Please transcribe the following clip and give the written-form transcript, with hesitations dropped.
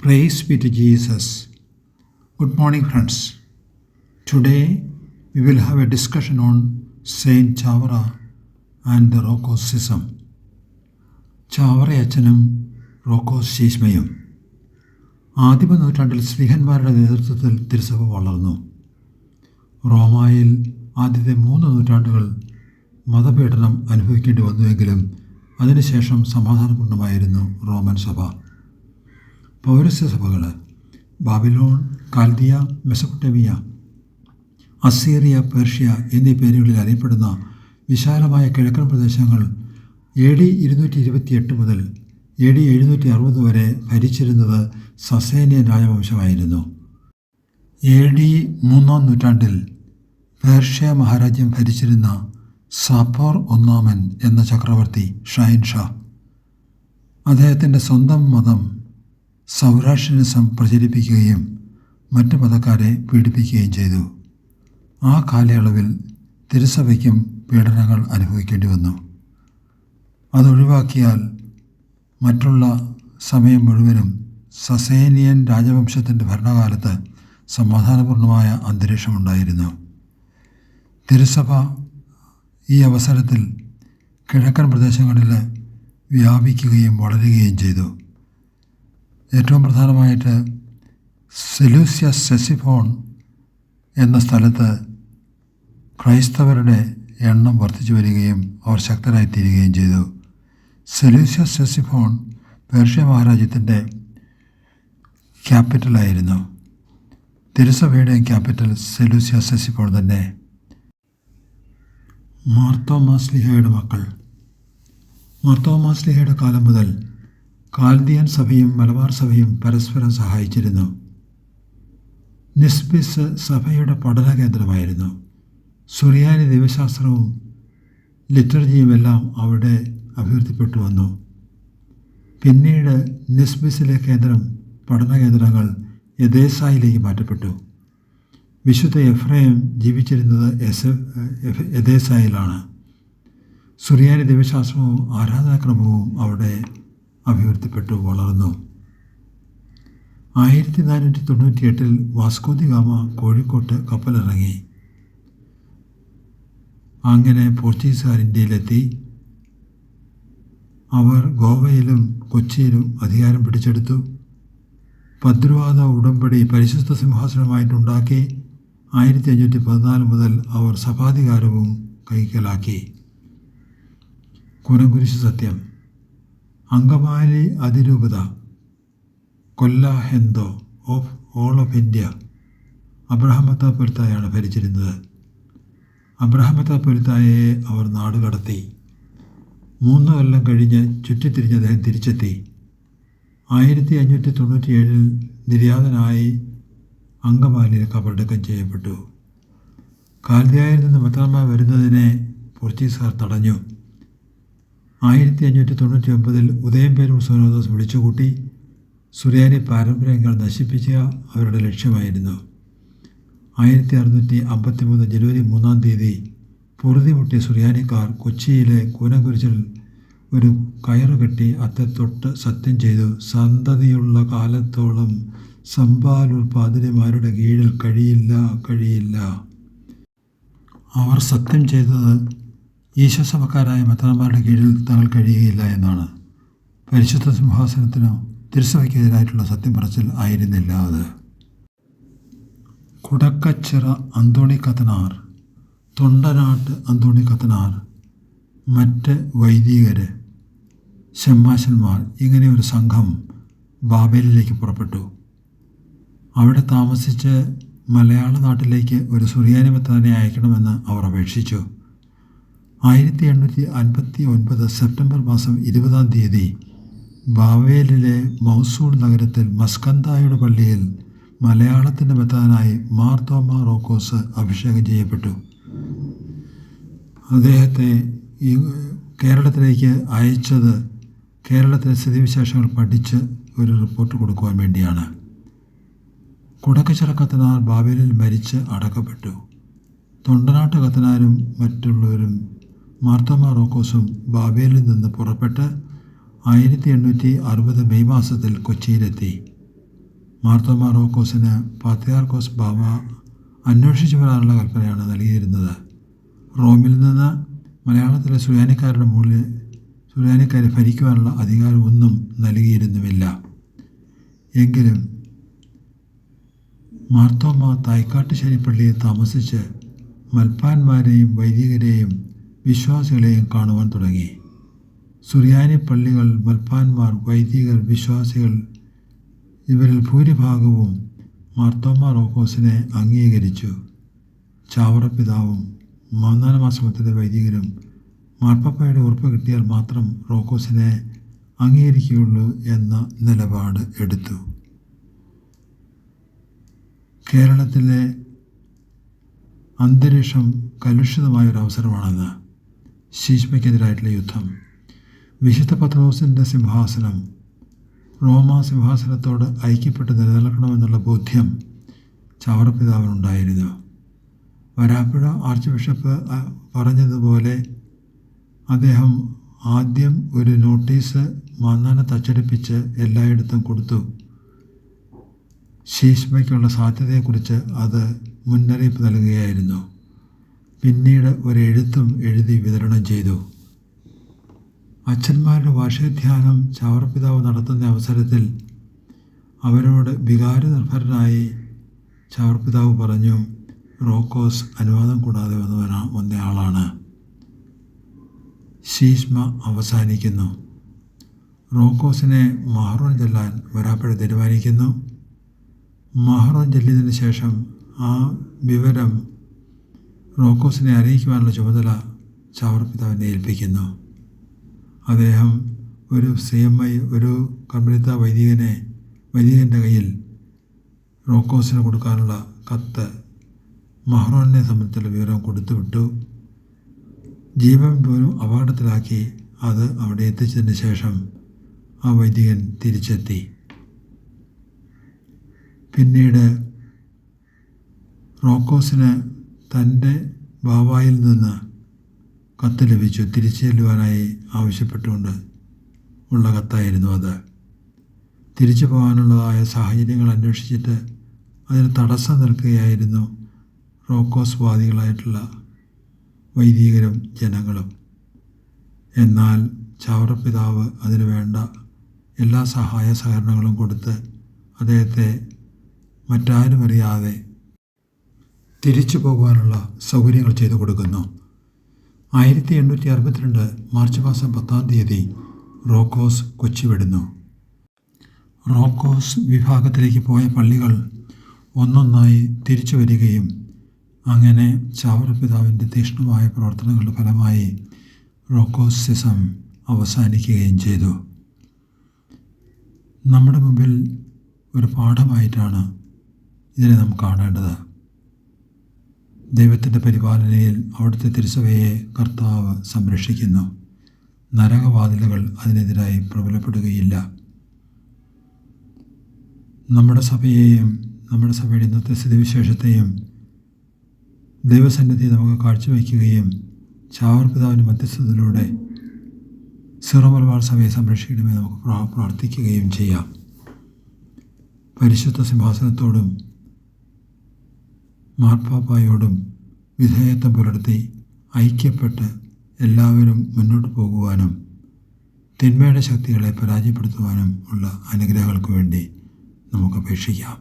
Praise be to Jesus. Good morning, friends. Today we will have a discussion on Saint Chavara and the Rocco Schism. ചാവറയച്ചനും റോക്കോസ് ശീശ്മയും ആദിമ നൂറ്റാണ്ടിൽ സ്ലീഹന്മാരുടെ നേതൃത്വത്തിൽ തിരുസഭ വളർന്നു. റോമായിൽ ആദ്യത്തെ 3 നൂറ്റാണ്ടുകൾ മതപീഡനം അനുഭവിക്കേണ്ടി വന്നുവെങ്കിലും അതിനുശേഷം സമാധാനപൂർണ്ണമായിരുന്നു റോമൻ സഭ. പൗരസ്ത്യ സഭകൾ ബാബിലോൺ, കാൽദിയ, മെസപ്പൊട്ടേമിയ, അസീറിയ, പേർഷ്യ എന്നീ പേരുകളിൽ അറിയപ്പെടുന്ന വിശാലമായ കിഴക്കൻ പ്രദേശങ്ങൾ AD 228 മുതൽ AD 760 വരെ ഭരിച്ചിരുന്നത് സസേനിയൻ രാജവംശമായിരുന്നു. AD 3-ാം നൂറ്റാണ്ടിൽ പേർഷ്യ മഹാരാജ്യം ഭരിച്ചിരുന്ന സാപ്പോർ ഒന്നാമൻ എന്ന ചക്രവർത്തി ഷാഹിൻഷാ അദ്ദേഹത്തിൻ്റെ സ്വന്തം മതം സൗരാഷ്ട്രനിസം പ്രചരിപ്പിക്കുകയും മറ്റ് മതക്കാരെ പീഡിപ്പിക്കുകയും ചെയ്തു. ആ കാലയളവിൽ തിരുസഭയ്ക്കും പീഡനങ്ങൾ അനുഭവിക്കേണ്ടി വന്നു. അതൊഴിവാക്കിയാൽ മറ്റുള്ള സമയം മുഴുവനും സസേനിയൻ രാജവംശത്തിൻ്റെ ഭരണകാലത്ത് സമാധാനപൂർണമായ അന്തരീക്ഷമുണ്ടായിരുന്നു. തിരുസഭ ഈ അവസരത്തിൽ കിഴക്കൻ പ്രദേശങ്ങളിൽ വ്യാപിക്കുകയും വളരുകയും ചെയ്തു. ഏറ്റവും പ്രധാനമായിട്ട് സെലൂസ്യസ് സെസിഫോൺ എന്ന സ്ഥലത്ത് ക്രൈസ്തവരുടെ എണ്ണം വർദ്ധിച്ചു വരികയും അവർ ശക്തരായിത്തീരുകയും ചെയ്തു. സെലൂസ്യസ് സെസിഫോൺ പേർഷ്യ മഹാരാജ്യത്തിൻ്റെ ക്യാപിറ്റലായിരുന്നു. തിരുസഭയുടെയും ക്യാപിറ്റൽ സെലൂസ്യസ് സെസിഫോൺ തന്നെ. മാർത്തോമാ ശ്ലീഹയുടെ മക്കൾ. മാർത്തോമാ ശ്ലീഹയുടെ കാലം മുതൽ കാൽദിയൻ സഭയും മലബാർ സഭയും പരസ്പരം സഹായിച്ചിരുന്നു. നിസ്ബിസ് സഭയുടെ പഠന കേന്ദ്രമായിരുന്നു. സുറിയാനി ദൈവശാസ്ത്രവും ലിറ്റർജിയുമെല്ലാം അവിടെ അഭിവൃദ്ധിപ്പെട്ടു വന്നു. പിന്നീട് നിസ്ബിസിലെ പഠന കേന്ദ്രങ്ങൾ എദേസായിലേക്ക് മാറ്റപ്പെട്ടു. വിശുദ്ധ എഫ്രൈം ജീവിച്ചിരുന്നത് എദേസായിലാണ്. സുറിയാനി ദൈവശാസ്ത്രവും ആരാധനാക്രമവും അവിടെ അഭിവൃദ്ധിപ്പെട്ടു വളർന്നു. 1498 വാസ്കോ ദി ഗാമ കോഴിക്കോട്ട് കപ്പലിറങ്ങി. അങ്ങനെ പോർച്ചുഗീസുകാർ ഇന്ത്യയിലെത്തി. അവർ ഗോവയിലും കൊച്ചിയിലും അധികാരം പിടിച്ചെടുത്തു. ഭദ്രവാദ ഉടമ്പടി പരിശുദ്ധ സിംഹാസനമായിട്ടുണ്ടാക്കി. 1514 മുതൽ അവർ സഭാധികാരവും കൈക്കലാക്കി. കുനകുരിശ് സത്യം. അങ്കമാലി അതിരൂപത കൊല്ലാഹെന്തോ of all of India Abraham മെത്രാപ്പൊലീത്തയാണ് ഭരിച്ചിരുന്നത്. അബ്രഹാം മെത്രാപ്പൊലീത്തയെ അവർ നാടുകടത്തി. 3 കൊല്ലം കഴിഞ്ഞ് ചുറ്റിത്തിരിഞ്ഞ് അദ്ദേഹം തിരിച്ചെത്തി. 1597 നിര്യാതനായി അങ്കമാലിയിൽ കബറടക്കം ചെയ്യപ്പെട്ടു. കാൽദിയായിൽ നിന്ന് മെത്രാന്മാർ വരുന്നതിനെ പോർച്ചുഗീസുകാർ തടഞ്ഞു. 1599 ഉദയംപേരൂർ സുനോദോസ് വിളിച്ചുകൂട്ടി. സുറിയാനി പാരമ്പര്യങ്ങൾ നശിപ്പിക്കുക അവരുടെ ലക്ഷ്യമായിരുന്നു. 1653 ജനുവരി 3-ാം തീയതി പൊറുതിമുട്ടിയ സുറിയാനിക്കാർ കൊച്ചിയിലെ കൂനകുരിശിൽ ഒരു കയറ് കെട്ടി അത്തത്തൊട്ട് സത്യം ചെയ്തു. സന്തതിയുള്ള കാലത്തോളം സമ്പാലൂർ പാതിരിമാരുടെ കീഴിൽ കഴിയില്ല. അവർ സത്യം ചെയ്തത് ഈശോസഭക്കാരായ മെത്രാന്മാരുടെ കീഴിൽ തങ്ങൾ കഴിയുകയില്ല എന്നാണ്. പരിശുദ്ധ സിംഹാസനത്തിനോ തിരുസഭയ്ക്കെതിരായിട്ടുള്ള സത്യം പറച്ചിൽ ആയിരുന്നില്ല അത്. കുടക്കച്ചിറ അന്തോണി കത്തനാർ, തൊണ്ടനാട്ട് അന്തോണി കത്തനാർ, മറ്റ് വൈദികർ, ഷമ്മാശന്മാർ ഇങ്ങനെ ഒരു സംഘം ബാബേലിലേക്ക് പുറപ്പെട്ടു. അവിടെ താമസിച്ച് മലയാള നാട്ടിലേക്ക് ഒരു സുറിയാനി മെത്രാനെ അയക്കണമെന്ന് അവർ അപേക്ഷിച്ചു. 1859 സെപ്റ്റംബർ മാസം 20-ാം തീയതി ബാവേലിലെ മൗസൂൾ നഗരത്തിൽ മസ്കന്തായുടെ പള്ളിയിൽ മലയാളത്തിൻ്റെ മെത്രാനായി മാർത്തോമാ റോക്കോസ് അഭിഷേകം ചെയ്യപ്പെട്ടു. അദ്ദേഹത്തെ ഈ കേരളത്തിലേക്ക് അയച്ചത് കേരളത്തിലെ സ്ഥിതിവിശേഷങ്ങൾ പഠിച്ച് ഒരു റിപ്പോർട്ട് കൊടുക്കുവാൻ വേണ്ടിയാണ്. കുടക്കച്ചിറ കത്തനാർ ബാബേലിൽ മരിച്ച് അടക്കപ്പെട്ടു. തൊണ്ടനാട്ട് കത്തനാരും മറ്റുള്ളവരും മാർത്തോമാ റോക്കോസും ബാബേലിൽ നിന്ന് പുറപ്പെട്ട് 1860 മെയ് മാസത്തിൽ കൊച്ചിയിലെത്തി. മാർത്തോമാ റോക്കോസിന് പാത്രിയാർക്കോസ് ബാവ അന്വേഷിച്ചു വരാനുള്ള കൽപ്പനയാണ് നൽകിയിരുന്നത്. റോമിൽ നിന്ന് മലയാളത്തിലെ സുറിയാനിക്കാരെ ഭരിക്കുവാനുള്ള അധികാരമൊന്നും നൽകിയിരുന്നുമില്ല. എങ്കിലും മാർത്തോമാ തായ്ക്കാട്ടുശ്ശേരി പള്ളിയിൽ താമസിച്ച് മൽപ്പാന്മാരെയും വൈദികരെയും വിശ്വാസികളെയും കാണുവാൻ തുടങ്ങി. സുറിയാനി പള്ളികൾ, മൽപ്പാന്മാർ, വൈദികർ, വിശ്വാസികൾ ഇവരിൽ ഭൂരിഭാഗവും മാർത്തോമാ റോക്കോസിനെ അംഗീകരിച്ചു. ചാവറ പിതാവും 3 ആശ്രമത്തിലെ വൈദികരും മാർപ്പാപ്പയുടെ ഉറപ്പ് കിട്ടിയാൽ മാത്രം റോക്കോസിനെ അംഗീകരിക്കുകയുള്ളൂ എന്ന നിലപാട് എടുത്തു. കേരളത്തിലെ അന്തരീക്ഷം കലുഷിതമായൊരവസരമാണെന്ന്. ശീശ്മയ്ക്കെതിരായിട്ടുള്ള യുദ്ധം, വിശുദ്ധ പത്രോസിൻ്റെ സിംഹാസനം റോമാ സിംഹാസനത്തോട് ഐക്യപ്പെട്ട് നിലനിൽക്കണമെന്നുള്ള ബോധ്യം ചാവറപ്പിതാവിനുണ്ടായിരുന്നു. വരാപ്പുഴ ആർച്ച് ബിഷപ്പ് പറഞ്ഞതുപോലെ അദ്ദേഹം ആദ്യം ഒരു നോട്ടീസ് മാന്നാനത്ത് അച്ചടിപ്പിച്ച് എല്ലായിടത്തും കൊടുത്തു. ശീശ്മയ്ക്കുള്ള സാധ്യതയെക്കുറിച്ച് അത് മുന്നറിയിപ്പ് നൽകുകയായിരുന്നു. പിന്നീട് ഒരെഴുത്തും എഴുതി വിതരണം ചെയ്തു. അച്ഛന്മാരുടെ വാർഷികധ്യാനം ചാവറപ്പിതാവ് നടത്തുന്ന അവസരത്തിൽ അവരോട് വികാരനിർഭരനായി ചാവറപ്പിതാവ് പറഞ്ഞു, റോക്കോസ് അനുവാദം കൂടാതെ വന്നയാളാണ്. ശീശ്മ അവസാനിക്കുന്നു. റോക്കോസിനെ മഹറോൻ ചൊല്ലാൻ വരാപ്പുഴ തീരുമാനിക്കുന്നു. മഹറോൻ ചൊല്ലിയതിന് ശേഷം ആ വിവരം റോക്കോസിനെ അറിയിക്കുവാനുള്ള ചുമതല ചാവറപ്പിതാവിനെ ഏൽപ്പിക്കുന്നു. അദ്ദേഹം ഒരു CMI, ഒരു കർമ്മലിത്ത വൈദികൻ്റെ കയ്യിൽ റോക്കോസിന് കൊടുക്കാനുള്ള കത്ത് മഹറോനെ സംബന്ധിച്ചുള്ള വിവരം കൊടുത്തുവിട്ടു. ജീവൻ പോലും അപകടത്തിലാക്കി അത് അവിടെ എത്തിച്ചതിന് ശേഷം ആ വൈദികൻ തിരിച്ചെത്തി. പിന്നീട് റോക്കോസിന് തൻ്റെ ബാവായിൽ നിന്ന് കത്ത് ലഭിച്ചു. തിരിച്ചു ചെല്ലുവാനായി ആവശ്യപ്പെട്ടുകൊണ്ട് ഉള്ള കത്തായിരുന്നു അത്. തിരിച്ചു പോകാനുള്ളതായ സാഹചര്യങ്ങൾ അന്വേഷിച്ചിട്ട് അതിന് തടസ്സം നിൽക്കുകയായിരുന്നു റോക്കോസ് വാദികളായിട്ടുള്ള വൈദികരും ജനങ്ങളും. എന്നാൽ ചാവറപ്പിതാവ് അതിനു വേണ്ട എല്ലാ സഹായ സഹകരണങ്ങളും കൊടുത്ത് അദ്ദേഹത്തെ മറ്റാരും അറിയാതെ തിരിച്ചു പോകുവാനുള്ള സൗകര്യങ്ങൾ ചെയ്തു കൊടുക്കുന്നു. 1862 മാർച്ച് മാസം 10-ാം തീയതി റോക്കോസ് കൊച്ചി വിടുന്നു. റോക്കോസ് വിഭാഗത്തിലേക്ക് പോയ പള്ളികൾ ഒന്നൊന്നായി തിരിച്ചു വരികയും അങ്ങനെ ചാവറപ്പിതാവിൻ്റെ തീക്ഷ്ണമായ പ്രവർത്തനങ്ങളുടെ ഫലമായി റോക്കോസിസം അവസാനിക്കുകയും ചെയ്തു. നമ്മുടെ മുമ്പിൽ ഒരു പാഠമായിട്ടാണ് ഇതിനെ നാം കാണേണ്ടത്. ദൈവത്തിൻ്റെ പരിപാലനയിൽ അവിടുത്തെ തിരുസഭയെ കർത്താവ് സംരക്ഷിക്കുന്നു. നരകവാതിലുകൾ അതിനെതിരായി പ്രബലപ്പെടുകയില്ല. നമ്മുടെ സഭയെയും നമ്മുടെ സഭയുടെ ഇന്നത്തെ സ്ഥിതിവിശേഷത്തെയും ദൈവസന്നിധി നമുക്ക് കാഴ്ചവെക്കുകയും ചാവറപ്പിതാവിൻ്റെ മധ്യസ്ഥതയിലൂടെ സിറോ മലബാർ സഭയെ സംരക്ഷിക്കണമെന്ന് നമുക്ക് പ്രാർത്ഥിക്കുകയും ചെയ്യാം. പരിശുദ്ധ സിംഹാസനത്തോടും മാർപ്പാപ്പായോടും വിധേയത്വം പുലർത്തി ഐക്യപ്പെട്ട് എല്ലാവരും മുന്നോട്ട് പോകുവാനും തിന്മയുടെ ശക്തികളെ പരാജയപ്പെടുത്തുവാനും ഉള്ള അനുഗ്രഹങ്ങൾക്ക് വേണ്ടി നമുക്ക് അപേക്ഷിക്കാം.